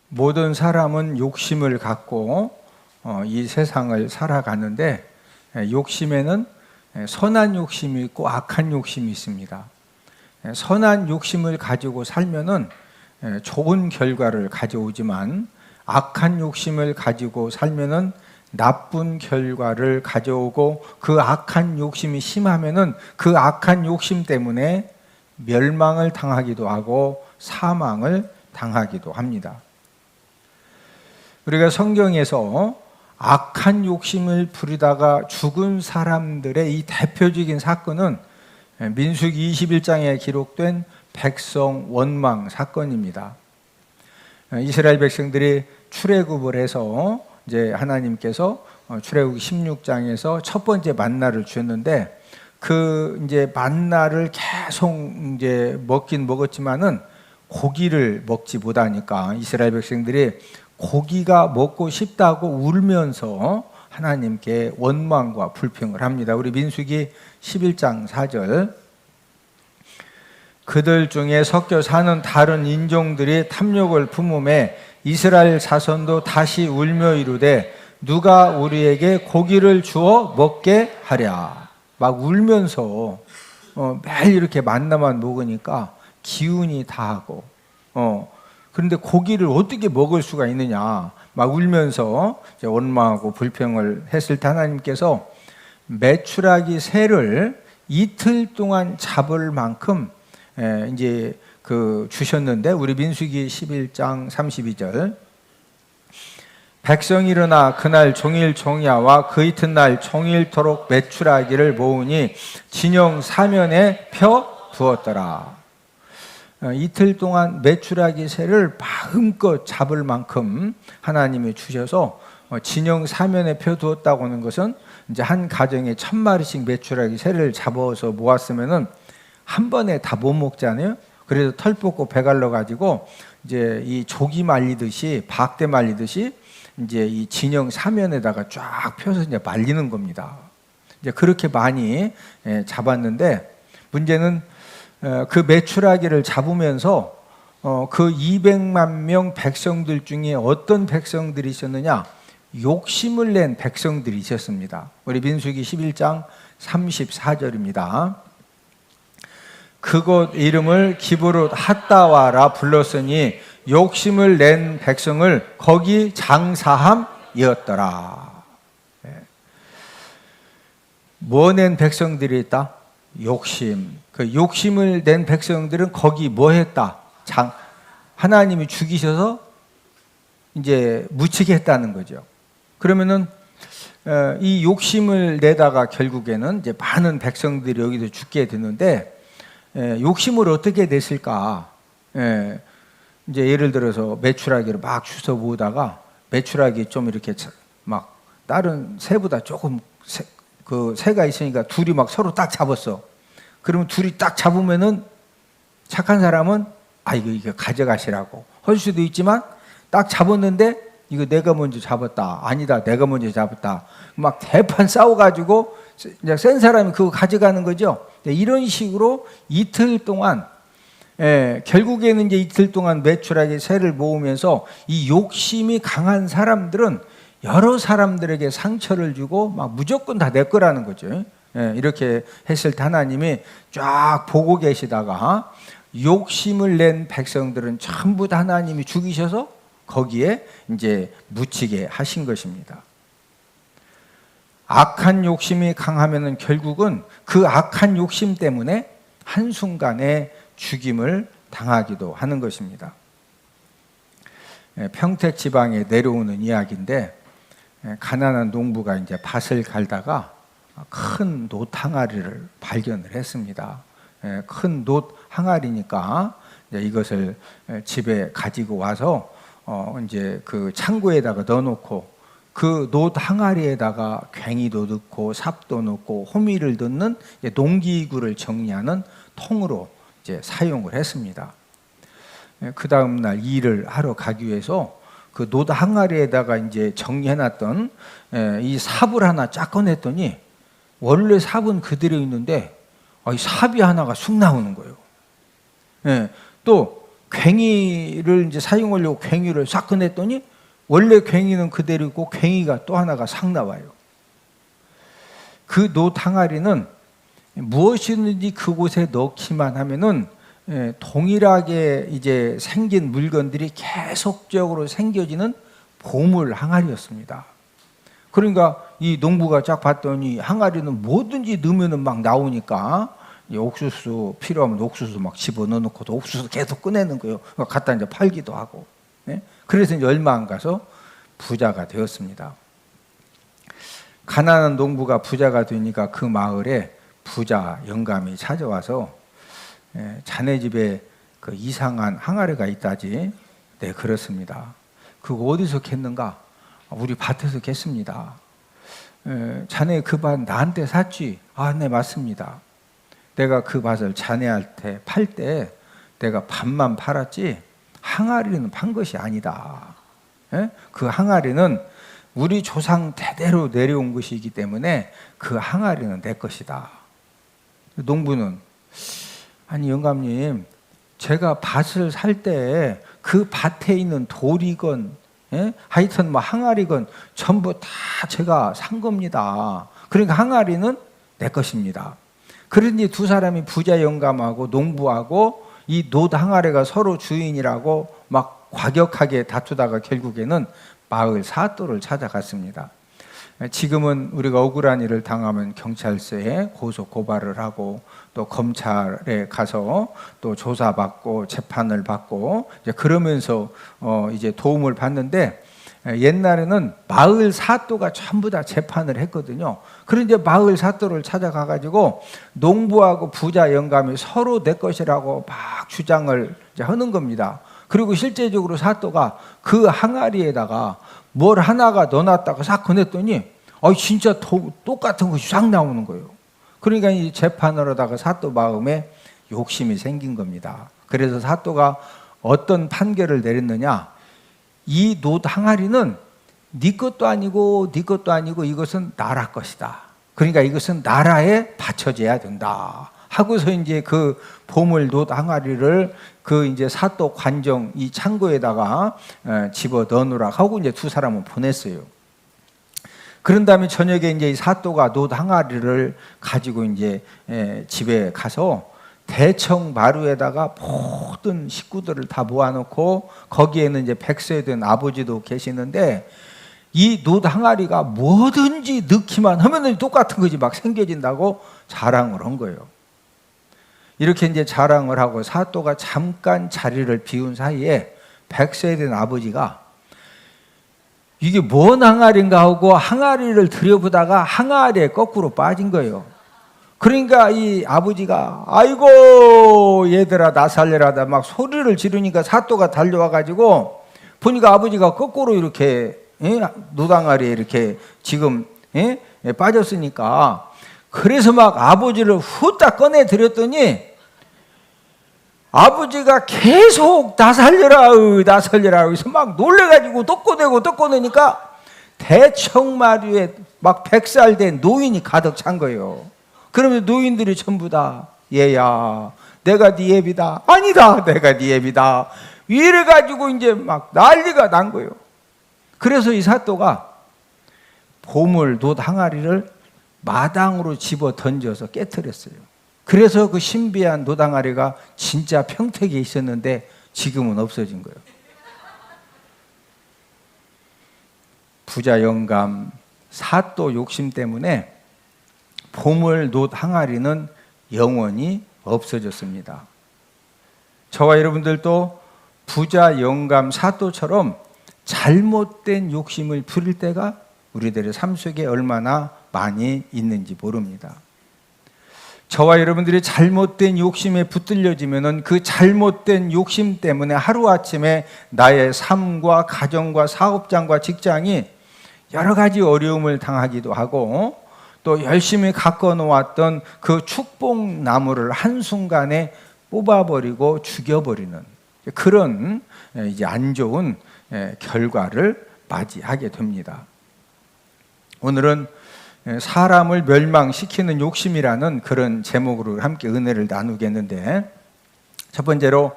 모든 사람은 욕심을 갖고 이 세상을 살아가는데, 욕심에는 선한 욕심이 있고 악한 욕심이 있습니다. 선한 욕심을 가지고 살면은 좋은 결과를 가져오지만, 악한 욕심을 가지고 살면은 나쁜 결과를 가져오고, 그 악한 욕심이 심하면은 그 악한 욕심 때문에 멸망을 당하기도 하고 사망을 당하기도 합니다. 우리가 성경에서 악한 욕심을 부리다가 죽은 사람들의 이 대표적인 사건은 민수기 21장에 기록된 백성 원망 사건입니다. 이스라엘 백성들이 출애굽을 해서 이제 하나님께서 출애굽 16장에서 첫 번째 만나를 주셨는데, 그 이제 만나를 계속 이제 먹긴 먹었지만은 고기를 먹지 못하니까 이스라엘 백성들이 고기가 먹고 싶다고 울면서 하나님께 원망과 불평을 합니다. 우리 민수기 11장 4절, 그들 중에 섞여 사는 다른 인종들이 탐욕을 품음에 이스라엘 자손도 다시 울며 이르되 누가 우리에게 고기를 주어 먹게 하랴. 막 울면서 매일 이렇게 만나만 먹으니까 기운이 다하고, 그런데 고기를 어떻게 먹을 수가 있느냐, 막 울면서 원망하고 불평을 했을 때 하나님께서 메추라기 새를 이틀 동안 잡을 만큼 이제 주셨는데, 우리 민수기 11장 32절, 백성이 일어나 그날 종일 종야와 그 이튿날 종일토록 메추라기를 모으니 진영 사면에 펴 두었더라. 이틀 동안 메추라기 새를 마음껏 잡을 만큼 하나님이 주셔서 진영 사면에 펴 두었다고 하는 것은, 이제 한 가정에 1000마리씩 메추라기 새를 잡아서 모았으면은 한 번에 다 못 먹잖아요. 그래서 털 뽑고 배 갈라 가지고 이제 이 조기 말리듯이, 박대 말리듯이 이제 이 진영 사면에다가 쫙 펴서 이제 말리는 겁니다. 이제 그렇게 많이 잡았는데, 문제는 그 메추라기를 잡으면서 그 200만 명 백성들 중에 어떤 백성들이 있었느냐? 욕심을 낸 백성들이 있었습니다. 우리 민수기 11장 34절입니다. 그곳 이름을 기브롯 핫다와라 불렀으니 욕심을 낸 백성을 거기 장사함이었더라. 뭐 낸 백성들이 있다? 욕심. 그 욕심을 낸 백성들은 거기 뭐 했다? 하나님이 죽이셔서 이제 묻히게 했다는 거죠. 그러면은 이 욕심을 내다가 결국에는 이제 많은 백성들이 여기서 죽게 되는데, 욕심을 어떻게 냈을까? 이제 예를 들어서 메추라기를 막 주워 모으다가 메추라기 좀 이렇게 막 다른 새보다 조금 그 새가 있으니까 둘이 막 서로 딱 잡았어. 그러면 둘이 딱 잡으면은 착한 사람은 이거 가져가시라고 할 수도 있지만, 딱 잡았는데 이거 내가 먼저 잡았다, 아니다 내가 먼저 잡았다, 막 대판 싸워가지고 이제 센 사람이 그거 가져가는 거죠. 이런 식으로 이틀 동안, 결국에는 이제 이틀 동안 메추라기 새를 모으면서 이 욕심이 강한 사람들은 여러 사람들에게 상처를 주고 막 무조건 다 내 거라는 거죠. 이렇게 했을 때 하나님이 쫙 보고 계시다가 욕심을 낸 백성들은 전부 다 하나님이 죽이셔서 거기에 이제 묻히게 하신 것입니다. 악한 욕심이 강하면은 결국은 그 악한 욕심 때문에 한순간에 죽임을 당하기도 하는 것입니다. 평택 지방에 내려오는 이야기인데, 가난한 농부가 이제 밭을 갈다가 큰 놋 항아리를 발견을 했습니다. 큰 놋 항아리니까 이것을 집에 가지고 와서 이제 그 창고에다가 넣어놓고, 그 놋 항아리에다가 괭이도 넣고 삽도 넣고 호미를 넣는 농기구를 정리하는 통으로 이제 사용을 했습니다. 그 다음 날 일을 하러 가기 위해서 그 놋 항아리에다가 이제 정리해놨던 이 삽을 하나 쫙 꺼냈더니, 원래 삽은 그대로 있는데 이 삽이 하나가 쑥 나오는 거예요. 또 괭이를 이제 사용하려고 괭이를 싹 꺼냈더니 원래 괭이는 그대로고 괭이가 또 하나가 싹 나와요. 그 놋 항아리는 무엇이든지 그곳에 넣기만 하면은 동일하게 이제 생긴 물건들이 계속적으로 생겨지는 보물 항아리였습니다. 그러니까 이 농부가 쫙 봤더니 항아리는 뭐든지 넣으면은 막 나오니까 옥수수 필요하면 옥수수 막 집어넣고 또 옥수수 계속 꺼내는 거예요. 갖다 이제 팔기도 하고. 그래서 이제 얼마 안 가서 부자가 되었습니다. 가난한 농부가 부자가 되니까 그 마을에 부자 영감이 찾아와서 자네 집에 그 이상한 항아리가 있다지. 네, 그렇습니다. 그거 어디서 캤는가? 우리 밭에서 캤습니다. 자네 그 밭 나한테 샀지? 아, 네, 맞습니다. 내가 그 밭을 자네한테 팔 때 내가 밭만 팔았지 항아리는 판 것이 아니다. 그 항아리는 우리 조상 대대로 내려온 것이기 때문에 그 항아리는 내 것이다. 농부는 아니 영감님, 제가 밭을 살 때 그 밭에 있는 돌이건 하여튼 뭐 항아리건 전부 다 제가 산 겁니다. 그러니까 항아리는 내 것입니다. 그러니 두 사람이 부자 영감하고 농부하고 이 놋 항아리가 서로 주인이라고 막 과격하게 다투다가 결국에는 마을 사또를 찾아갔습니다. 지금은 우리가 억울한 일을 당하면 경찰서에 고소 고발을 하고 또 검찰에 가서 또 조사받고 재판을 받고 이제 그러면서 이제 도움을 받는데, 옛날에는 마을 사또가 전부 다 재판을 했거든요. 그런데 마을 사또를 찾아가 가지고 농부하고 부자 영감이 서로 내 것이라고 막 주장을 이제 하는 겁니다. 그리고 실제적으로 사또가 그 항아리에다가 뭘 하나가 넣어놨다가 싹 꺼냈더니 진짜 똑같은 것이 싹 나오는 거예요. 그러니까 이 재판을 하다가 사또 마음에 욕심이 생긴 겁니다. 그래서 사또가 어떤 판결을 내렸느냐, 이 놋 항아리는 네 것도 아니고 네 것도 아니고 이것은 나라 것이다. 그러니까 이것은 나라에 바쳐져야 된다 하고서 이제 그 보물 놋 항아리를 그 이제 사또 관정 이 창고에다가 집어 넣으라 하고 이제 두 사람은 보냈어요. 그런 다음에 저녁에 이제 이 사또가 놋 항아리를 가지고 이제 집에 가서 대청 마루에다가 모든 식구들을 다 모아놓고 거기에는 이제 100세 된 아버지도 계시는데 이 놋 항아리가 뭐든지 넣기만 하면 똑같은 것이 막 생겨진다고 자랑을 한 거예요. 이렇게 이제 자랑을 하고 사또가 잠깐 자리를 비운 사이에 100세 된 아버지가 이게 뭔 항아리인가 하고 항아리를 들여보다가 항아리에 거꾸로 빠진 거예요. 그러니까 이 아버지가 아이고 얘들아 나 살려라 막 소리를 지르니까 사또가 달려와 가지고 보니까 아버지가 거꾸로 이렇게 놋 항아리에 이렇게 지금 빠졌으니까, 그래서 막 아버지를 후딱 꺼내 드렸더니 아버지가 계속 나 살려라 나 살려라 그래서 막 놀래가지고 또 꺼내니까 대청마루에 막 100살 된 노인이 가득 찬 거예요. 그러면 노인들이 전부 다 얘야 내가 네 애비다, 아니다 내가 네 애비다 이래가지고 이제 막 난리가 난 거예요. 그래서 이 사또가 보물 놋 항아리를 마당으로 집어 던져서 깨트렸어요. 그래서 그 신비한 놋 항아리가 진짜 평택에 있었는데 지금은 없어진 거예요. 부자 영감 사또 욕심 때문에 보물 놋 항아리는 영원히 없어졌습니다. 저와 여러분들도 부자 영감 사또처럼 잘못된 욕심을 부릴 때가 우리들의 삶 속에 얼마나 많이 있는지 모릅니다. 저와 여러분들이 잘못된 욕심에 붙들려지면은 그 잘못된 욕심 때문에 하루아침에 나의 삶과 가정과 사업장과 직장이 여러 가지 어려움을 당하기도 하고 또 열심히 가꿔 놓았던 그 축복나무를 한순간에 뽑아버리고 죽여버리는 그런 이제 안 좋은 결과를 맞이하게 됩니다. 오늘은 사람을 멸망시키는 욕심이라는 그런 제목으로 함께 은혜를 나누겠는데, 첫 번째로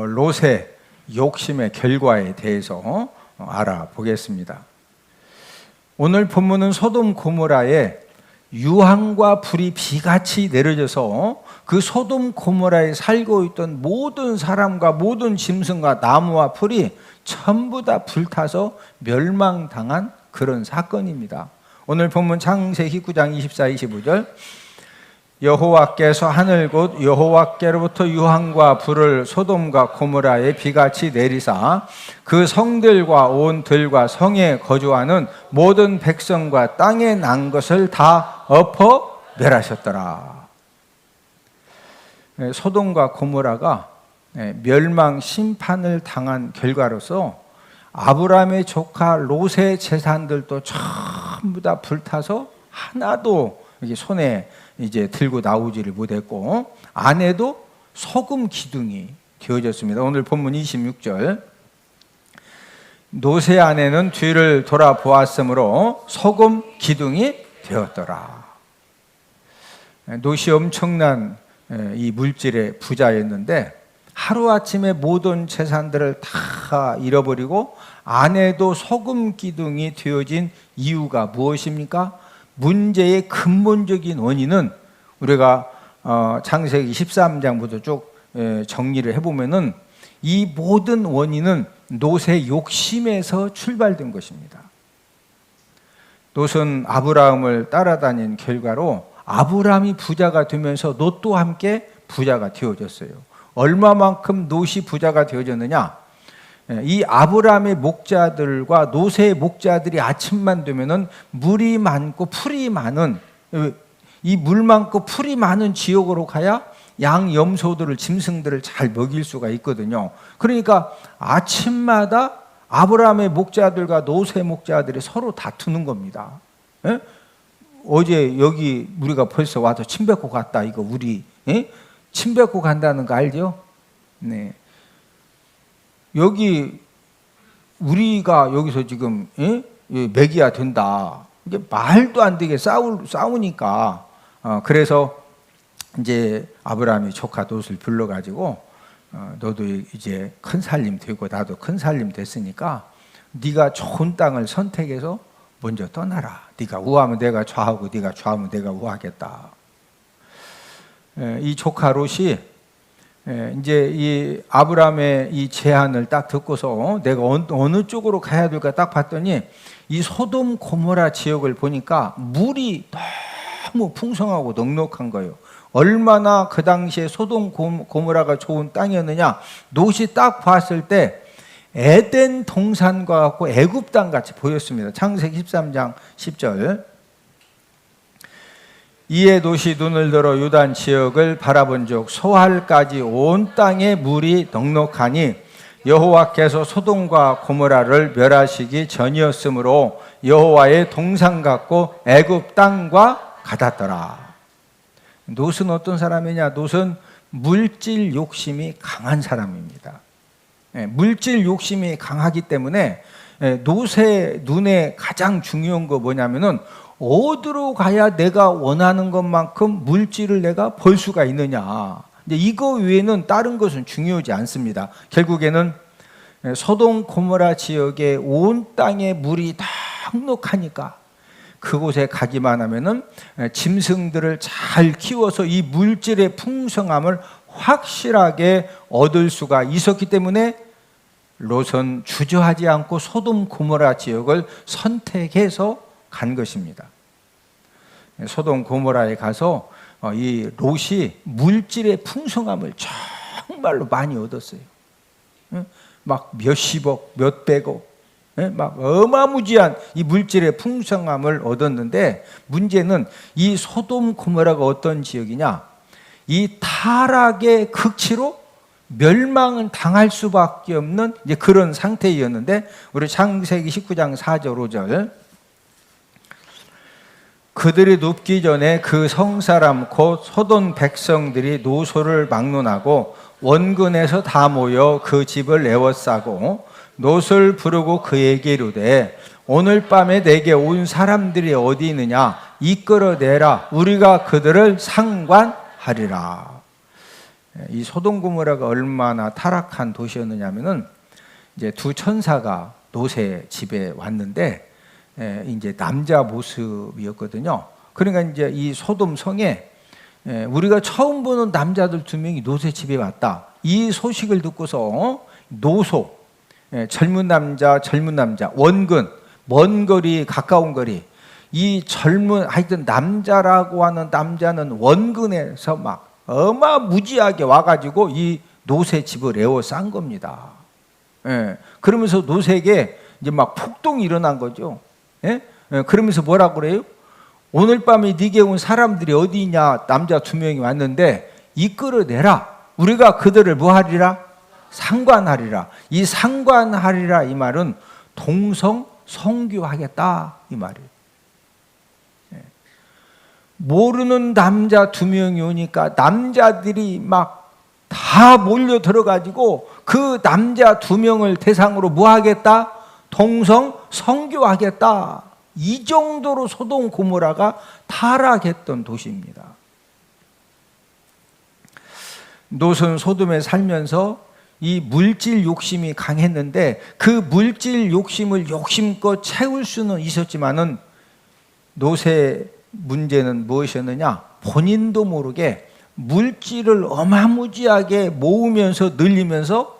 롯의 욕심의 결과에 대해서 알아보겠습니다. 오늘 본문은 소돔 고모라에 유황과 불이 비같이 내려져서 그 소돔 고모라에 살고 있던 모든 사람과 모든 짐승과 나무와 풀이 전부 다 불타서 멸망당한 그런 사건입니다. 오늘 본문 창세기 9장 24, 25절 여호와께서 하늘 곧 여호와께로부터 유황과 불을 소돔과 고모라에 비같이 내리사 그 성들과 온 들과 성에 거주하는 모든 백성과 땅에 난 것을 다 엎어 멸하셨더라. 소돔과 고모라가 멸망 심판을 당한 결과로서 아브라함의 조카 롯의 재산들도 전부 다 불타서 하나도 손에 이제 들고 나오지를 못했고 아내도 소금 기둥이 되어졌습니다. 오늘 본문 26절 롯의 아내는 뒤를 돌아보았으므로 소금 기둥이 되었더라. 롯이 엄청난 이 물질의 부자였는데 하루아침에 모든 재산들을 다 잃어버리고 아내도 소금 기둥이 되어진 이유가 무엇입니까? 문제의 근본적인 원인은 우리가 창세기 13장부터 쭉 정리를 해보면은 이 모든 원인은 롯의 욕심에서 출발된 것입니다. 롯은 아브라함을 따라다닌 결과로 아브라함이 부자가 되면서 롯도 함께 부자가 되어졌어요. 얼마만큼 롯이 부자가 되어졌느냐? 이 아브라함의 목자들과 롯의 목자들이 아침만 되면은 물이 많고 풀이 많은 이 물 많고 풀이 많은 지역으로 가야 양, 염소들을, 짐승들을 잘 먹일 수가 있거든요. 그러니까 아침마다 아브라함의 목자들과 롯의 목자들이 서로 다투는 겁니다. 에? 어제 여기 우리가 벌써 와서 침 뱉고 갔다. 이거 우리 침 뱉고 간다는 거 알죠? 네. 여기 우리가 여기서 지금 먹여야 된다. 이게 말도 안 되게 싸우니까 그래서 이제 아브라함이 조카 롯을 불러가지고 너도 이제 큰 살림 되고 나도 큰 살림 됐으니까 네가 좋은 땅을 선택해서 먼저 떠나라. 네가 우하면 내가 좌하고 네가 좌하면 내가 우하겠다. 이 조카 롯이 이제 이 아브라함의 이 제안을 딱 듣고서 내가 어느 쪽으로 가야 될까 딱 봤더니 이 소돔 고모라 지역을 보니까 물이 너무 풍성하고 넉넉한 거예요. 얼마나 그 당시에 소돔 고모라가 좋은 땅이었느냐? 롯이 딱 봤을 때 에덴 동산과 같고 애굽 땅 같이 보였습니다. 창세기 13장 10절 이에 롯이 눈을 들어 요단 지역을 바라본즉 소할까지 온 땅에 물이 넉넉하니 여호와께서 소돔과 고모라를 멸하시기 전이었으므로 여호와의 동산 같고 애굽 땅과 같았더라. 롯은 어떤 사람이냐? 롯은 물질 욕심이 강한 사람입니다. 물질 욕심이 강하기 때문에 롯의 눈에 가장 중요한 거 뭐냐면은 어디로 가야 내가 원하는 것만큼 물질을 내가 벌 수가 있느냐. 이거 외에는 다른 것은 중요하지 않습니다. 결국에는 소돔 고모라 지역의 온 땅에 물이 다 넉넉하니까 그곳에 가기만 하면은 짐승들을 잘 키워서 이 물질의 풍성함을 확실하게 얻을 수가 있었기 때문에 롯은 주저하지 않고 소돔 고모라 지역을 선택해서 간 것입니다. 소돔 고모라에 가서 이 롯이 물질의 풍성함을 정말로 많이 얻었어요. 막 몇십억, 몇백억, 막 어마무지한 이 물질의 풍성함을 얻었는데 문제는 이 소돔 고모라가 어떤 지역이냐? 이 타락의 극치로 멸망을 당할 수밖에 없는 이제 그런 상태였는데 우리 창세기 19장 4절 5절 그들이 눕기 전에 그 성사람 곧 소돔 백성들이 노소를 막론하고 원근에서 다 모여 그 집을 에워싸고 롯을 부르고 그에게 이르되 오늘 밤에 내게 온 사람들이 어디 있느냐 이끌어내라 우리가 그들을 상관하리라. 이 소돔 고모라가 얼마나 타락한 도시였느냐면은 이제 두 천사가 롯의 집에 왔는데 이제 남자 모습이었거든요. 그러니까 이제 이 소돔 성에 우리가 처음 보는 남자들 두 명이 롯의 집에 왔다. 이 소식을 듣고서 노소, 젊은 남자, 원근, 먼 거리, 가까운 거리, 이 젊은 하여튼 남자라고 하는 남자는 원근에서 막 어마무지하게 와가지고 이 롯의 집을 에워싼 겁니다. 그러면서 롯에게 이제 막 폭동이 일어난 거죠. 그러면서 뭐라고 그래요? 오늘 밤에 네게 온 사람들이 어디 있냐? 남자 두 명이 왔는데 이끌어내라. 우리가 그들을 뭐 하리라? 상관하리라. 이 상관하리라 이 말은 동성 성교하겠다 이 말이에요. 모르는 남자 두 명이 오니까 남자들이 막 다 몰려 들어가지고 그 남자 두 명을 대상으로 뭐 하겠다? 동성 성교하겠다. 이 정도로 소돔 고모라가 타락했던 도시입니다. 롯은 소돔에 살면서 이 물질 욕심이 강했는데 그 물질 욕심을 욕심껏 채울 수는 있었지만은 롯의 문제는 무엇이었느냐? 본인도 모르게 물질을 어마무지하게 모으면서 늘리면서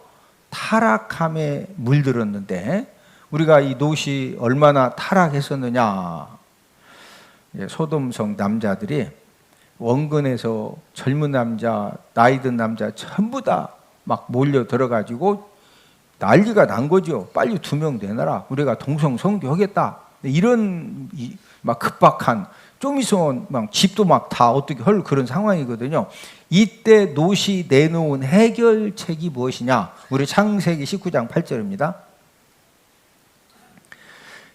타락함에 물들었는데 우리가 이 롯이 얼마나 타락했었느냐? 소돔성 남자들이 원근에서 젊은 남자, 나이 든 남자 전부 다 막 몰려 들어가지고 난리가 난 거죠. 빨리 두 명 내놔라. 우리가 동성 성교하겠다. 이런 막 급박한 좀 있으면 막 집도 막 다 어떻게 할 그런 상황이거든요. 이때 롯이 내놓은 해결책이 무엇이냐? 우리 창세기 19장 8절입니다.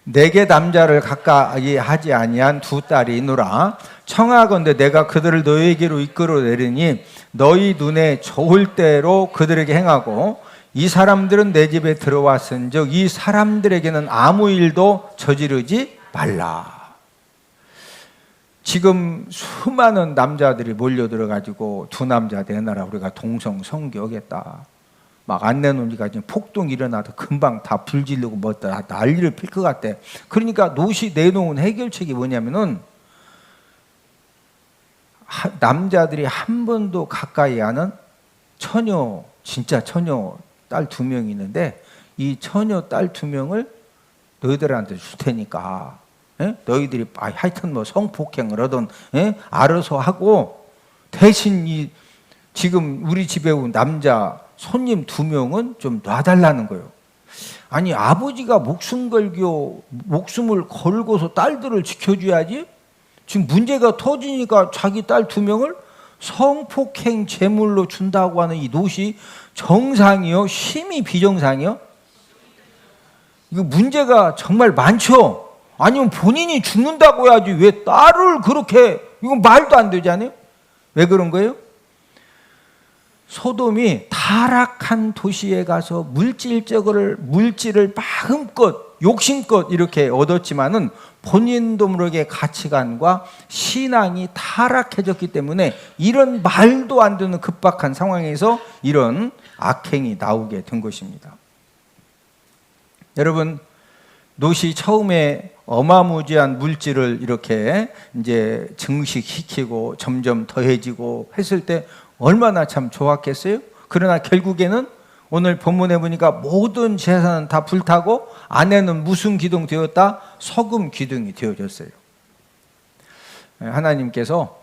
내게 남자를 가까이 하지 아니한 두 딸이 있노라. 청하건대 내가 그들을 너희에게로 이끌어내리니 너희 눈에 좋을 대로 그들에게 행하고 이 사람들은 내 집에 들어왔은즉 이 사람들에게는 아무 일도 저지르지 말라. 지금 수많은 남자들이 몰려들어가지고 두 남자 내놔라. 우리가 동성 성교하겠다. 막 안 내놓으니까 지금 폭동이 일어나서 금방 다 불지르고 뭐 다 난리를 필 것 같대. 그러니까 롯이 내놓은 해결책이 뭐냐면은 남자들이 한 번도 가까이 하는 처녀, 진짜 처녀 딸 두 명이 있는데 이 처녀 딸 두 명을 너희들한테 줄 테니까 너희들이 하여튼 뭐 성폭행을 하든 알아서 하고 대신 이 지금 우리 집에 온 남자 손님 두 명은 좀 놔달라는 거예요. 아니 아버지가 목숨을 걸고서 딸들을 지켜줘야지. 지금 문제가 터지니까 자기 딸 두 명을 성폭행 제물로 준다고 하는 이 롯이 정상이요? 심히 비정상이요? 이거 문제가 정말 많죠. 아니면 본인이 죽는다고 해야지 왜 딸을 그렇게, 이건 말도 안 되지 않아요? 왜 그런 거예요? 소돔이 타락한 도시에 가서 물질을 마음껏 욕심껏 이렇게 얻었지만은 본인도 모르게 가치관과 신앙이 타락해졌기 때문에 이런 말도 안 되는 급박한 상황에서 이런 악행이 나오게 된 것입니다. 여러분, 롯이 처음에 어마무지한 물질을 이렇게 이제 증식시키고 점점 더해지고 했을 때 얼마나 참 좋았겠어요? 그러나 결국에는 오늘 본문에 보니까 모든 재산은 다 불타고 아내는 무슨 기둥 되었다? 소금 기둥이 되어졌어요. 하나님께서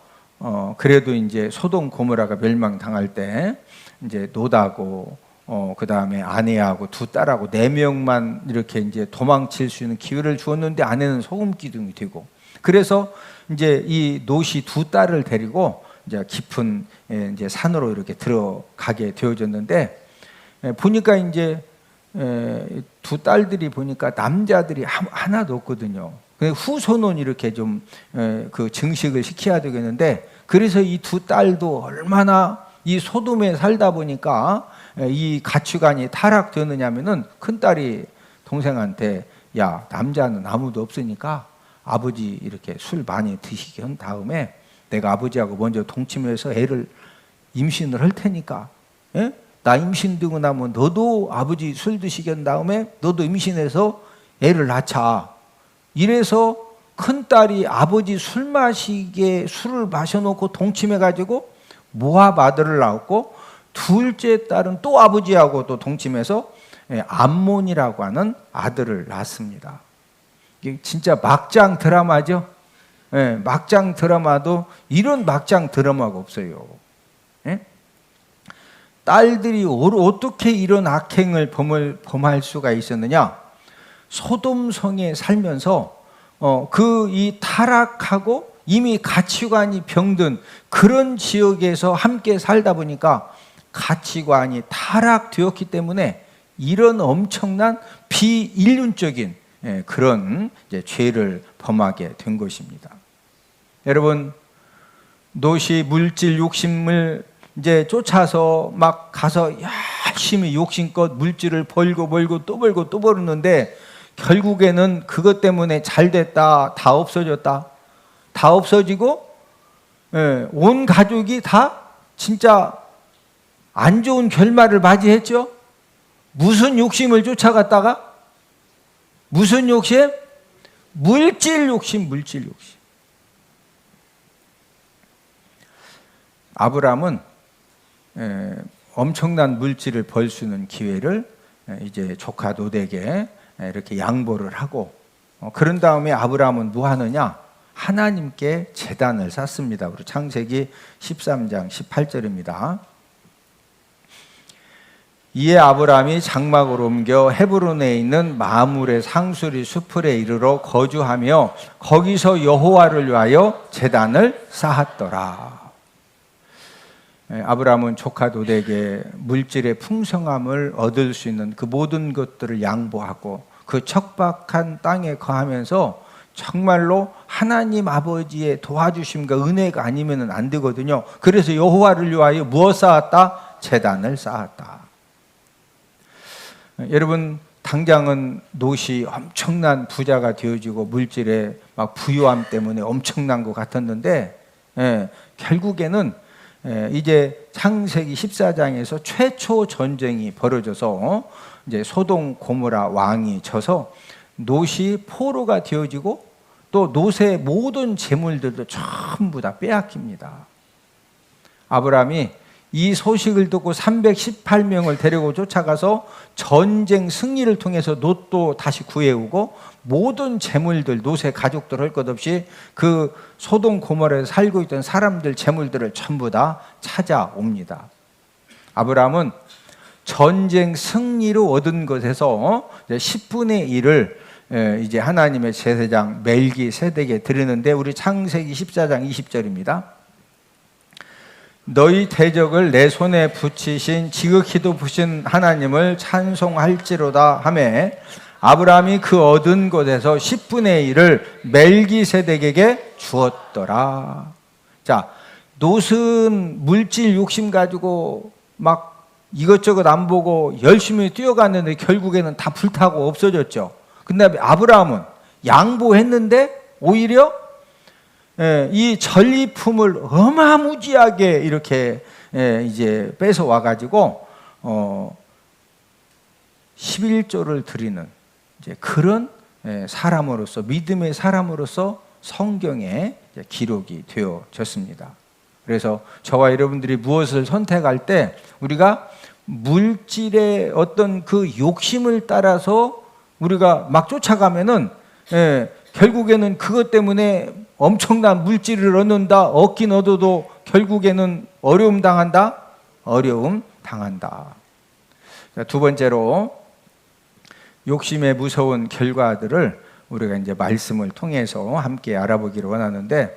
그래도 이제 소돔 고모라가 멸망당할 때 이제 롯하고 그 다음에 아내하고 두 딸하고 4명만 이렇게 이제 도망칠 수 있는 기회를 주었는데 아내는 소금 기둥이 되고, 그래서 이제 이 롯이 두 딸을 데리고 이제 깊은 이제 산으로 이렇게 들어가게 되어졌는데, 보니까 이제 두 딸들이 보니까 남자들이 하나도 없거든요. 후손은 이렇게 좀 그 증식을 시켜야 되겠는데, 그래서 이 두 딸도 얼마나 이 소돔에 살다 보니까 이 가치관이 타락되느냐면은 큰딸이 동생한테 야, 남자는 아무도 없으니까 아버지 이렇게 술 많이 드시게 한 다음에 내가 아버지하고 먼저 동침해서 애를 임신을 할 테니까, 예? 나 임신되고 나면 너도 아버지 술 드시게 한 다음에 너도 임신해서 애를 낳자. 이래서 큰딸이 아버지 술 마시게 술을 마셔놓고 동침해가지고 모압 아들을 낳았고, 둘째 딸은 또 아버지하고 또 동침해서 암몬이라고 하는 아들을 낳습니다. 이게 진짜 막장 드라마죠. 막장 드라마도 이런 막장 드라마가 없어요. 딸들이 어떻게 이런 악행을 범할 수가 있었느냐? 소돔성에 살면서 이 타락하고 이미 가치관이 병든 그런 지역에서 함께 살다 보니까 가치관이 타락되었기 때문에 이런 엄청난 비인륜적인 그런 죄를 범하게 된 것입니다. 여러분, 롯이 물질 욕심을 이제 쫓아서 막 가서 열심히 욕심껏 물질을 벌고 또 벌었는데, 결국에는 그것 때문에 잘 됐다, 다 없어졌다, 다 없어지고 온 가족이 다 진짜 안 좋은 결말을 맞이했죠. 무슨 욕심을 쫓아갔다가? 무슨 욕심? 물질 욕심. 아브라함은 엄청난 물질을 벌 수 있는 기회를 이제 조카 롯에게 이렇게 양보를 하고, 그런 다음에 아브라함은 뭐 하느냐? 하나님께 제단을 쌓습니다. 우리 창세기 13장 18절입니다. 이에 아브라함이 장막으로 옮겨 헤브론에 있는 마므레 상수리 수풀에 이르러 거주하며 거기서 여호와를 위하여 제단을 쌓았더라. 아브라함은 조카 롯에게 물질의 풍성함을 얻을 수 있는 그 모든 것들을 양보하고 그 척박한 땅에 거하면서 정말로 하나님 아버지의 도와주심과 은혜가 아니면 안 되거든요. 그래서 여호와를 위하여 무엇 쌓았다? 제단을 쌓았다. 여러분, 당장은 롯이 엄청난 부자가 되어지고 물질의 막 부유함 때문에 엄청난 것 같았는데, 결국에는 이제 창세기 14장에서 최초 전쟁이 벌어져서 이제 소돔 고모라 왕이 져서 롯이 포로가 되어지고, 또 롯의 모든 재물들도 전부 다 빼앗깁니다. 아브라함이 이 소식을 듣고 318명을 데리고 쫓아가서 전쟁 승리를 통해서 롯도 다시 구해오고, 모든 재물들, 롯의 가족들 할 것 없이 그 소돔 고모라에 살고 있던 사람들 재물들을 전부 다 찾아옵니다. 아브라함은 전쟁 승리로 얻은 것에서 10분의 1을 이제 하나님의 제사장 멜기세덱에 드리는데, 우리 창세기 14장 20절입니다. 너희 대적을 내 손에 붙이신 지극히도 부신 하나님을 찬송할지로다 하매, 아브라함이 그 얻은 것에서 10분의 1을 멜기세덱에게 주었더라. 자, 롯은 물질 욕심 가지고 막 이것저것 안 보고 열심히 뛰어갔는데 결국에는 다 불타고 없어졌죠. 근데 아브라함은 양보했는데 오히려 이 전리품을 어마무지하게 이렇게 이제 뺏어 와가지고 11조를 드리는 이제 그런 사람으로서, 믿음의 사람으로서 성경에 기록이 되어졌습니다. 그래서 저와 여러분들이 무엇을 선택할 때 우리가 물질의 어떤 그 욕심을 따라서 우리가 막 쫓아가면은 결국에는 그것 때문에 엄청난 물질을 얻는다. 얻긴 얻어도 결국에는 어려움 당한다. 두 번째로 욕심의 무서운 결과들을 우리가 이제 말씀을 통해서 함께 알아보기를 원하는데,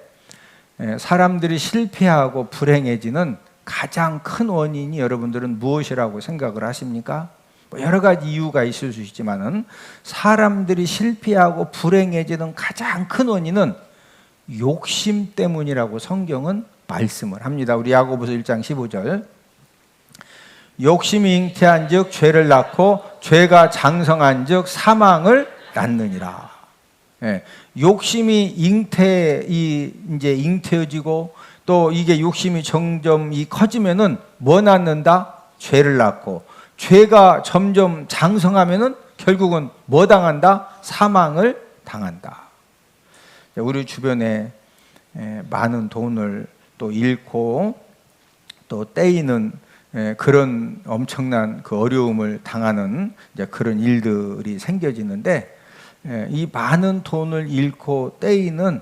사람들이 실패하고 불행해지는 가장 큰 원인이 여러분들은 무엇이라고 생각을 하십니까? 여러 가지 이유가 있을 수 있지만은 사람들이 실패하고 불행해지는 가장 큰 원인은 욕심 때문이라고 성경은 말씀을 합니다. 우리 야고보서 1장 15절. 욕심이 잉태한즉 죄를 낳고 죄가 장성한즉 사망을 낳느니라. 욕심이 이제 잉태어지고 또 이게 욕심이 점점 커지면은 뭐 낳는다? 죄를 낳고, 죄가 점점 장성하면은 결국은 뭐 당한다? 사망을 당한다. 우리 주변에 많은 돈을 또 잃고 또 떼이는 그런 엄청난 그 어려움을 당하는 이제 그런 일들이 생겨지는데, 이 많은 돈을 잃고 떼이는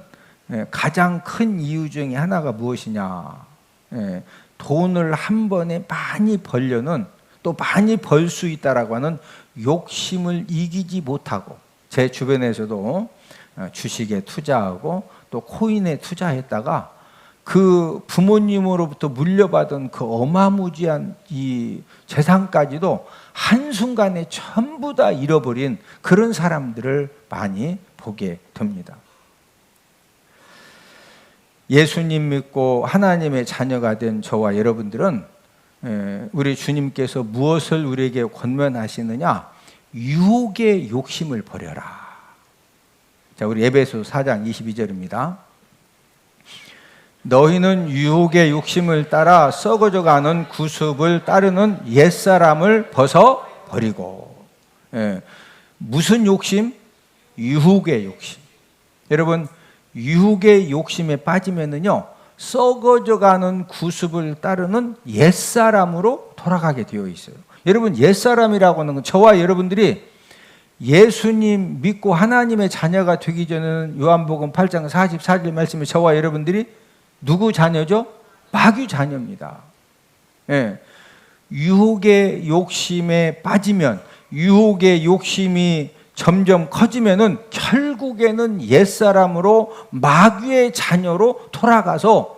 가장 큰 이유 중에 하나가 무엇이냐? 돈을 한 번에 많이 벌려는, 또 많이 벌 수 있다라고 하는 욕심을 이기지 못하고, 제 주변에서도 주식에 투자하고 또 코인에 투자했다가 그 부모님으로부터 물려받은 그 어마무지한 이 재산까지도 한순간에 전부 다 잃어버린 그런 사람들을 많이 보게 됩니다. 예수님 믿고 하나님의 자녀가 된 저와 여러분들은 우리 주님께서 무엇을 우리에게 권면하시느냐? 유혹의 욕심을 버려라. 자, 우리 에베소 4장 22절입니다. 너희는 유혹의 욕심을 따라 썩어져가는 구습을 따르는 옛사람을 벗어버리고. 무슨 욕심? 유혹의 욕심. 여러분, 유혹의 욕심에 빠지면은요, 썩어져가는 구습을 따르는 옛사람으로 돌아가게 되어 있어요. 여러분, 옛사람이라고 하는 건 저와 여러분들이 예수님 믿고 하나님의 자녀가 되기 전에는 요한복음 8장 44절 말씀에 저와 여러분들이 누구 자녀죠? 마귀 자녀입니다. 유혹의 욕심에 빠지면, 유혹의 욕심이 점점 커지면은 결국에는 옛사람으로 마귀의 자녀로 돌아가서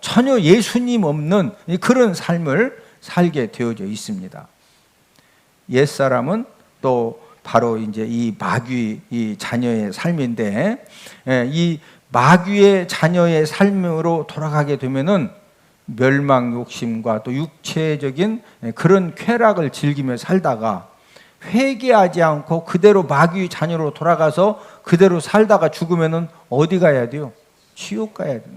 전혀 예수님 없는 그런 삶을 살게 되어져 있습니다. 옛사람은 또 바로 이제 이 마귀 이 자녀의 삶인데, 이 마귀의 자녀의 삶으로 돌아가게 되면은 멸망 욕심과 또 육체적인 그런 쾌락을 즐기며 살다가 회개하지 않고 그대로 마귀 자녀로 돌아가서 그대로 살다가 죽으면은 어디 가야 돼요? 지옥 가야 돼요.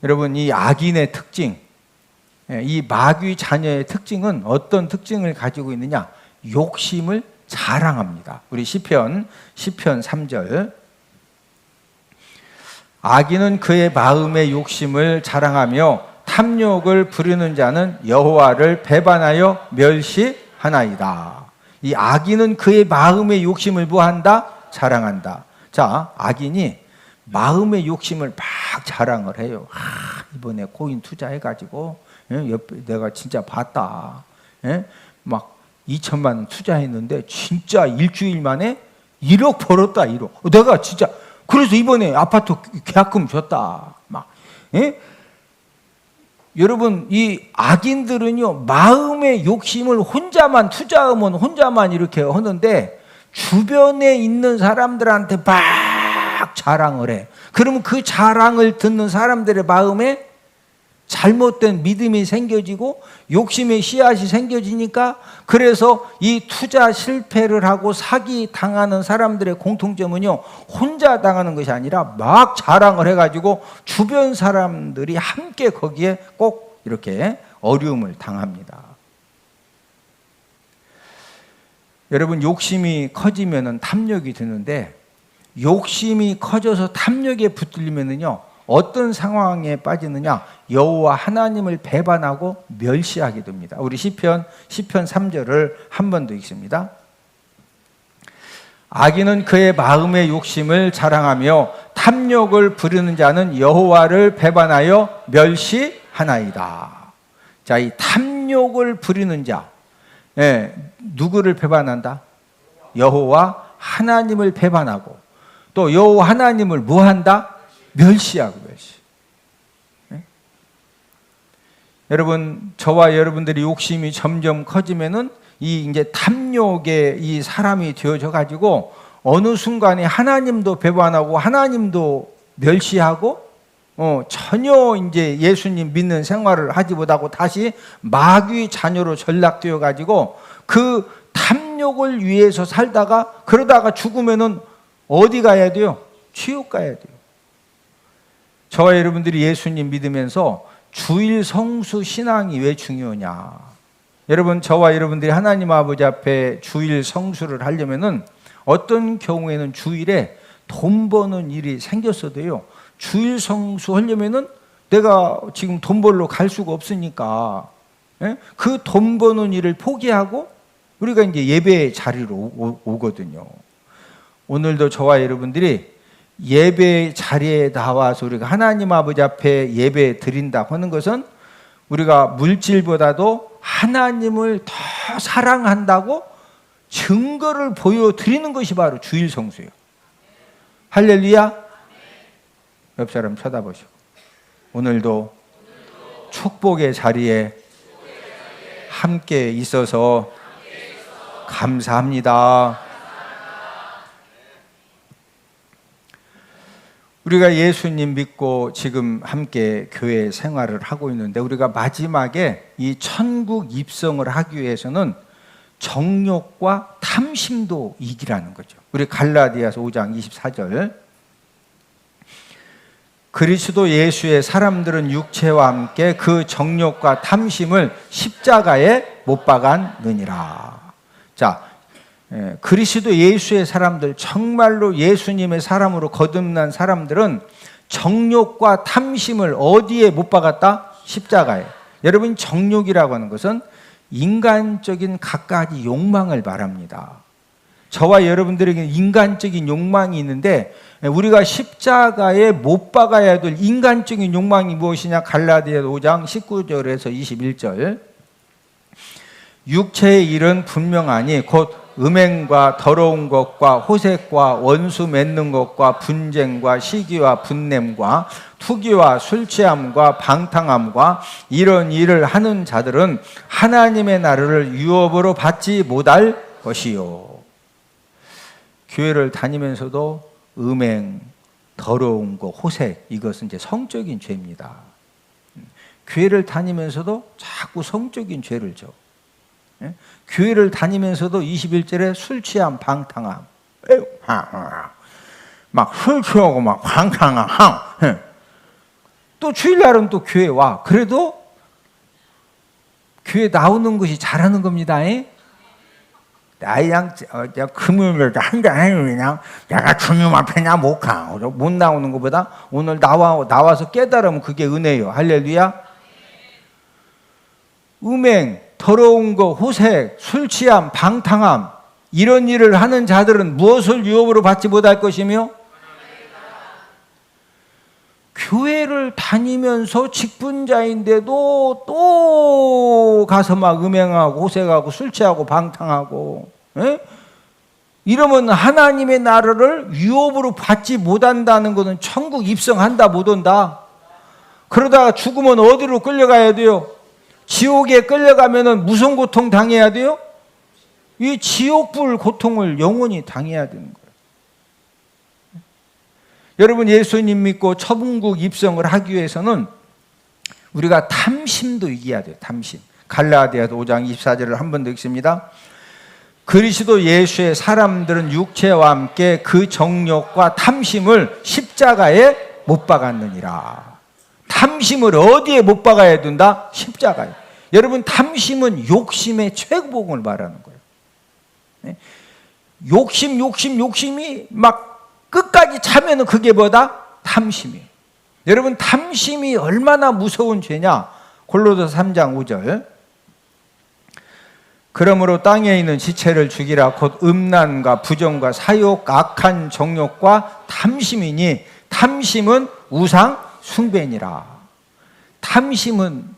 여러분, 이 악인의 특징, 이 마귀 자녀의 특징은 어떤 특징을 가지고 있느냐? 욕심을 자랑합니다. 우리 시편 3절. 악인은 그의 마음의 욕심을 자랑하며 탐욕을 부리는 자는 여호와를 배반하여 멸시하나이다. 이 악인은 그의 마음의 욕심을 뭐한다? 자랑한다. 자, 악인이 마음의 욕심을 막 자랑을 해요. 이번에 코인 투자해가지고 내가 진짜 봤다. 막 2천만 원 투자했는데 진짜 일주일 만에 1억 벌었다. 1억. 내가 진짜 그래서 이번에 아파트 계약금 줬다. 막. 여러분, 이 악인들은요, 마음의 욕심을 혼자만 투자하면 혼자만 이렇게 하는데 주변에 있는 사람들한테 막 자랑을 해. 그러면 그 자랑을 듣는 사람들의 마음에 잘못된 믿음이 생겨지고 욕심의 씨앗이 생겨지니까, 그래서 이 투자 실패를 하고 사기 당하는 사람들의 공통점은요, 혼자 당하는 것이 아니라 막 자랑을 해가지고 주변 사람들이 함께 거기에 꼭 이렇게 어려움을 당합니다. 여러분, 욕심이 커지면은 탐욕이 드는데, 욕심이 커져서 탐욕에 붙들리면은요, 어떤 상황에 빠지느냐? 여호와 하나님을 배반하고 멸시하게 됩니다. 우리 시편 3절을 한 번 더 읽습니다. 악인은 그의 마음의 욕심을 자랑하며 탐욕을 부리는 자는 여호와를 배반하여 멸시하나이다. 자, 이 탐욕을 부리는 자, 누구를 배반한다? 여호와 하나님을 배반하고, 또 여호와 하나님을 뭐한다? 멸시하고 멸시. 여러분, 저와 여러분들이 욕심이 점점 커지면은 이 이제 탐욕의 이 사람이 되어져 가지고 어느 순간에 하나님도 배반하고 하나님도 멸시하고 전혀 이제 예수님 믿는 생활을 하지 못하고 다시 마귀 자녀로 전락되어 가지고 그 탐욕을 위해서 살다가 그러다가 죽으면은 어디 가야 돼요? 지옥 가야 돼요. 저와 여러분들이 예수님 믿으면서 주일 성수 신앙이 왜 중요하냐? 여러분, 저와 여러분들이 하나님 아버지 앞에 주일 성수를 하려면은 어떤 경우에는 주일에 돈 버는 일이 생겼어도요, 주일 성수 하려면은 내가 지금 돈 벌러 갈 수가 없으니까 그 돈 버는 일을 포기하고 우리가 이제 예배 자리로 오거든요. 오늘도 저와 여러분들이 예배 자리에 나와서 우리가 하나님 아버지 앞에 예배 드린다고 하는 것은 우리가 물질보다도 하나님을 더 사랑한다고 증거를 보여드리는 것이 바로 주일 성수예요. 할렐루야. 옆 사람 쳐다보시고 오늘도 축복의 자리에 함께 있어서 감사합니다. 우리가 예수님 믿고 지금 함께 교회 생활을 하고 있는데 우리가 마지막에 이 천국 입성을 하기 위해서는 정욕과 탐심도 이기라는 거죠. 우리 갈라디아서 5장 24절, 그리스도 예수의 사람들은 육체와 함께 그 정욕과 탐심을 십자가에 못 박았느니라. 자, 그리스도 예수의 사람들, 정말로 예수님의 사람으로 거듭난 사람들은 정욕과 탐심을 어디에 못 박았다? 십자가에. 여러분, 정욕이라고 하는 것은 인간적인 갖가지 욕망을 말합니다. 저와 여러분들에게 인간적인 욕망이 있는데 우리가 십자가에 못 박아야 될 인간적인 욕망이 무엇이냐? 갈라디아서 5장 19절에서 21절, 육체의 일은 분명하니 곧 음행과 더러운 것과 호색과 원수 맺는 것과 분쟁과 시기와 분냄과 투기와 술취함과 방탕함과 이런 일을 하는 자들은 하나님의 나라를 유업으로 받지 못할 것이요. 교회를 다니면서도 음행, 더러운 것, 호색, 이것은 이제 성적인 죄입니다. 교회를 다니면서도 자꾸 성적인 죄를 져. 교회를 다니면서도 21절에 술 취함, 방탕함, 막 술 취하고 막 방탕함. 또 주일날은 또 교회 와. 그래도 교회 나오는 것이 잘하는 겁니다. 나 그냥 금요일에도 한잔 해요. 그냥 내가 주님 앞에 나 못 가. 못 나오는 것보다 오늘 나와서 깨달으면 그게 은혜예요. 할렐루야. 음행, 더러운 거, 호색, 술 취함, 방탕함, 이런 일을 하는 자들은 무엇을 유업으로 받지 못할 것이며, 교회를 다니면서 직분자인데도 또 가서 막 음행하고 호색하고 술 취하고 방탕하고, 이러면 하나님의 나라를 유업으로 받지 못한다는 것은 천국 입성한다 못 온다. 그러다가 죽으면 어디로 끌려가야 돼요? 지옥에 끌려가면은 무슨 고통 당해야 돼요? 이 지옥불 고통을 영원히 당해야 되는 거예요. 여러분, 예수님 믿고 천국 입성을 하기 위해서는 우리가 탐심도 이겨야 돼요. 탐심. 갈라디아서 5장 24절을 한 번 더 읽습니다. 그리스도 예수의 사람들은 육체와 함께 그 정욕과 탐심을 십자가에 못 박았느니라. 탐심을 어디에 못 박아야 된다? 십자가에. 여러분, 탐심은 욕심의 최고봉을 말하는 거예요. 욕심이 막 끝까지 차면은 그게 뭐다? 탐심이에요. 여러분, 탐심이 얼마나 무서운 죄냐? 골로새 3장 5절. 그러므로 땅에 있는 지체를 죽이라. 곧 음란과 부정과 사욕, 악한 정욕과 탐심이니 탐심은 우상 숭배니라. 탐심은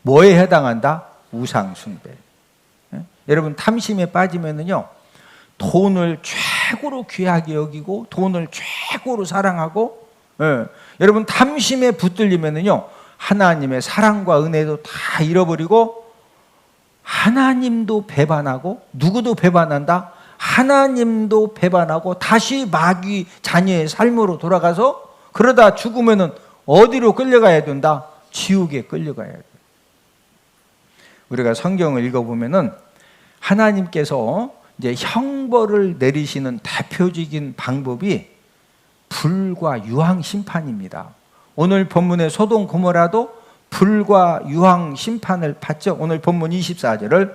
뭐에 해당한다? 우상 숭배. 여러분, 탐심에 빠지면은요, 돈을 최고로 귀하게 여기고 돈을 최고로 사랑하고, 여러분, 탐심에 붙들리면은요, 하나님의 사랑과 은혜도 다 잃어버리고 하나님도 배반하고, 누구도 배반한다? 하나님도 배반하고 다시 마귀 자녀의 삶으로 돌아가서 그러다 죽으면은 어디로 끌려가야 된다? 지옥에 끌려가야 돼. 우리가 성경을 읽어보면은 하나님께서 이제 형벌을 내리시는 대표적인 방법이 불과 유황 심판입니다. 오늘 본문의 소돔 고모라도 불과 유황 심판을 받죠. 오늘 본문 24절을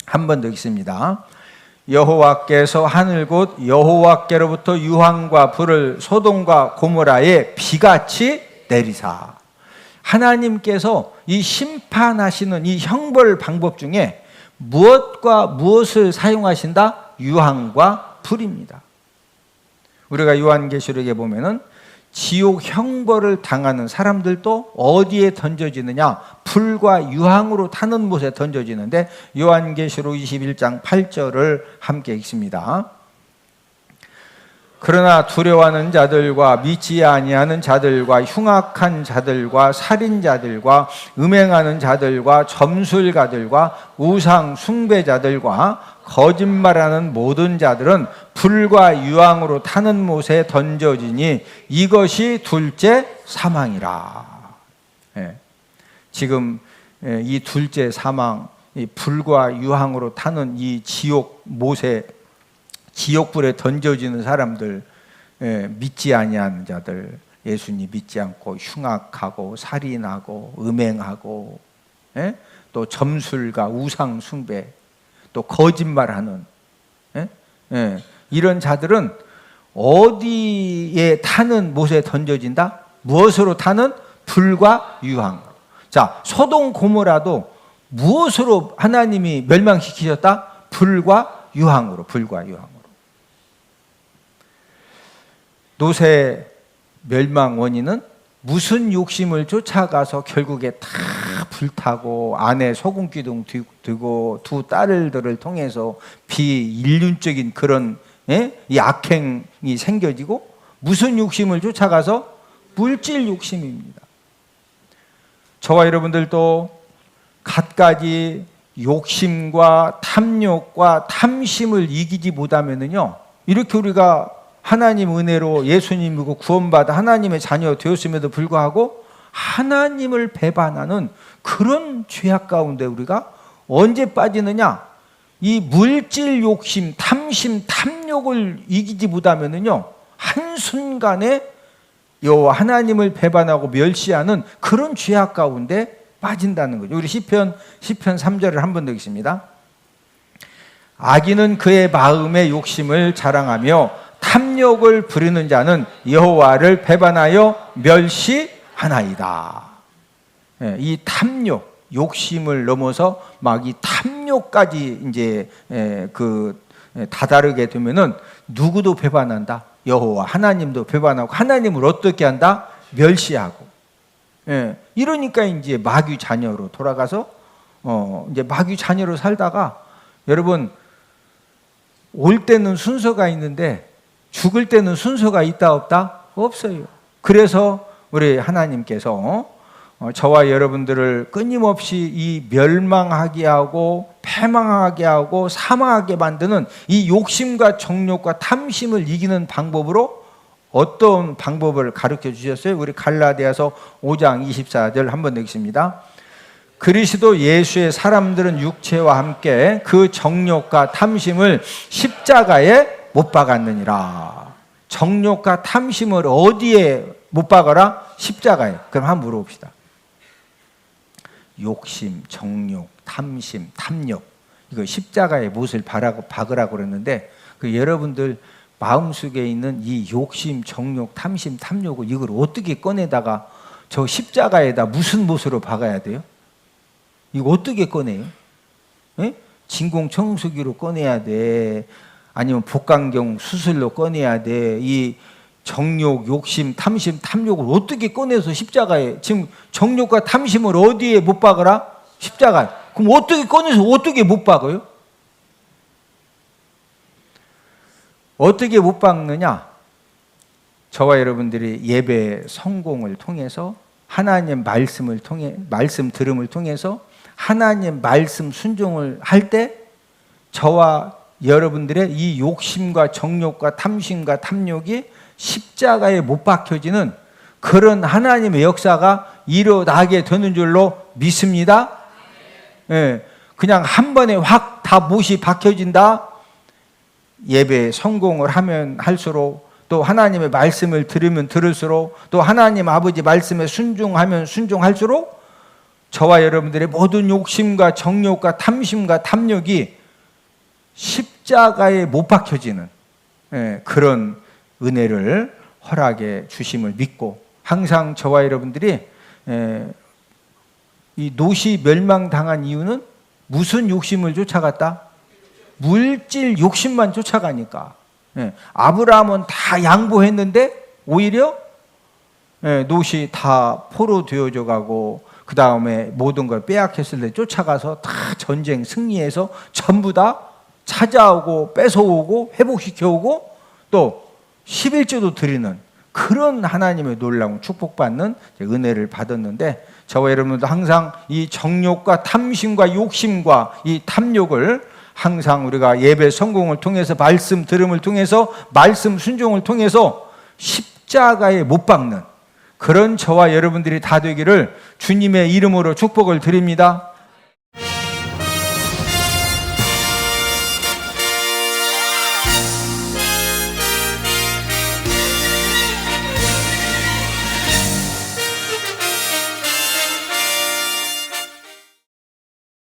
한 번 더 읽습니다. 여호와께서 하늘 곧 여호와께로부터 유황과 불을 소돔과 고모라에 비같이 내리사. 하나님께서 이 심판하시는 이 형벌 방법 중에 무엇과 무엇을 사용하신다? 유황과 불입니다. 우리가 요한계시록에 보면은 지옥 형벌을 당하는 사람들도 어디에 던져지느냐? 불과 유황으로 타는 못에 던져지는데 요한계시록 21장 8절을 함께 읽습니다. 그러나 두려워하는 자들과 믿지 아니하는 자들과 흉악한 자들과 살인자들과 음행하는 자들과 점술가들과 우상 숭배자들과 거짓말하는 모든 자들은 불과 유황으로 타는 못에 던져지니 이것이 둘째 사망이라. 지금 이 둘째 사망, 이 불과 유황으로 타는 이 지옥 못에, 지옥불에 던져지는 사람들, 믿지 아니하는 자들, 예수님 믿지 않고 흉악하고 살인하고 음행하고, 또 점술가, 우상 숭배, 또 거짓말하는 이런 자들은 어디에 타는 못에 던져진다? 무엇으로 타는? 불과 유황. 자, 소돔 고모라도 무엇으로 하나님이 멸망시키셨다? 불과 유황으로. 불과 유황으로. 노새 멸망 원인은 무슨 욕심을 쫓아가서 결국에 다 불타고 아내 소금 기둥 두고 두 딸들을 통해서 비인륜적인 그런 이 악행이 생겨지고, 무슨 욕심을 쫓아가서? 물질 욕심입니다. 저와 여러분들도 갖가지 욕심과 탐욕과 탐심을 이기지 못하면은요, 이렇게 우리가 하나님 은혜로 예수님 믿고 구원받아 하나님의 자녀 되었음에도 불구하고 하나님을 배반하는 그런 죄악 가운데 우리가 언제 빠지느냐? 이 물질 욕심, 탐심, 탐욕을 이기지 못하면은요, 한순간에 여호와 하나님을 배반하고 멸시하는 그런 죄악 가운데 빠진다는 거죠. 우리 시편 3절을 한 번 더 읽습니다. 악인은 그의 마음의 욕심을 자랑하며 탐욕을 부리는 자는 여호와를 배반하여 멸시하나이다. 이 탐욕, 욕심을 넘어서 막 이 탐욕까지 이제 다다르게 되면은 누구도 배반한다. 여호와 하나님도 배반하고 하나님을 어떻게 한다? 멸시하고. 이러니까 이제 마귀 자녀로 돌아가서 이제 마귀 자녀로 살다가, 여러분, 올 때는 순서가 있는데 죽을 때는 순서가 있다 없다? 없어요. 그래서 우리 하나님께서 저와 여러분들을 끊임없이 이 멸망하게 하고 패망하게 하고 사망하게 만드는 이 욕심과 정욕과 탐심을 이기는 방법으로 어떤 방법을 가르쳐 주셨어요? 우리 갈라디아서 5장 24절 한번 읽습니다. 그리스도 예수의 사람들은 육체와 함께 그 정욕과 탐심을 십자가에 못 박았느니라. 정욕과 탐심을 어디에 못 박아라? 십자가에. 그럼 한번 물어봅시다. 욕심, 정욕, 탐심, 탐욕, 이거 십자가에 못을 박으라고 그랬는데, 그 여러분들 마음속에 있는 이 욕심, 정욕, 탐심, 탐욕을 이걸 어떻게 꺼내다가 저 십자가에다 무슨 못으로 박아야 돼요? 이거 어떻게 꺼내요? 진공청소기로 꺼내야 돼? 아니면 복강경 수술로 꺼내야 돼? 이 정욕, 욕심, 탐심, 탐욕을 어떻게 꺼내서 십자가에, 지금 정욕과 탐심을 어디에 못 박으라? 십자가에. 그럼 어떻게 꺼내서 어떻게 못 박아요? 어떻게 못 박느냐? 저와 여러분들이 예배 성공을 통해서, 하나님 말씀을 통해, 말씀 들음을 통해서 하나님 말씀 순종을 할 때 저와 여러분들의 이 욕심과 정욕과 탐심과 탐욕이 십자가에 못 박혀지는 그런 하나님의 역사가 일어나게 되는 줄로 믿습니다. 그냥 한 번에 확 다 못이 박혀진다. 예배 성공을 하면 할수록 또 하나님의 말씀을 들으면 들을수록 또 하나님 아버지 말씀에 순종하면 순종할수록 저와 여러분들의 모든 욕심과 정욕과 탐심과 탐욕이 십자가에 못 박혀지는 그런 은혜를 허락해 주심을 믿고 항상 저와 여러분들이 이 롯이 멸망당한 이유는 무슨 욕심을 쫓아갔다? 물질 욕심만 쫓아가니까. 아브라함은 다 양보했는데 오히려 롯이 다 포로 되어져 가고 그 다음에 모든 걸 빼앗겼을 때 쫓아가서 다 전쟁 승리해서 전부 다 찾아오고 뺏어오고 회복시켜오고 또 11조도 드리는 그런 하나님의 놀라운 축복받는 은혜를 받았는데 저와 여러분도 항상 이 정욕과 탐심과 욕심과 이 탐욕을 항상 우리가 예배 성공을 통해서 말씀 들음을 통해서 말씀 순종을 통해서 십자가에 못 박는 그런 저와 여러분들이 다 되기를 주님의 이름으로 축복을 드립니다.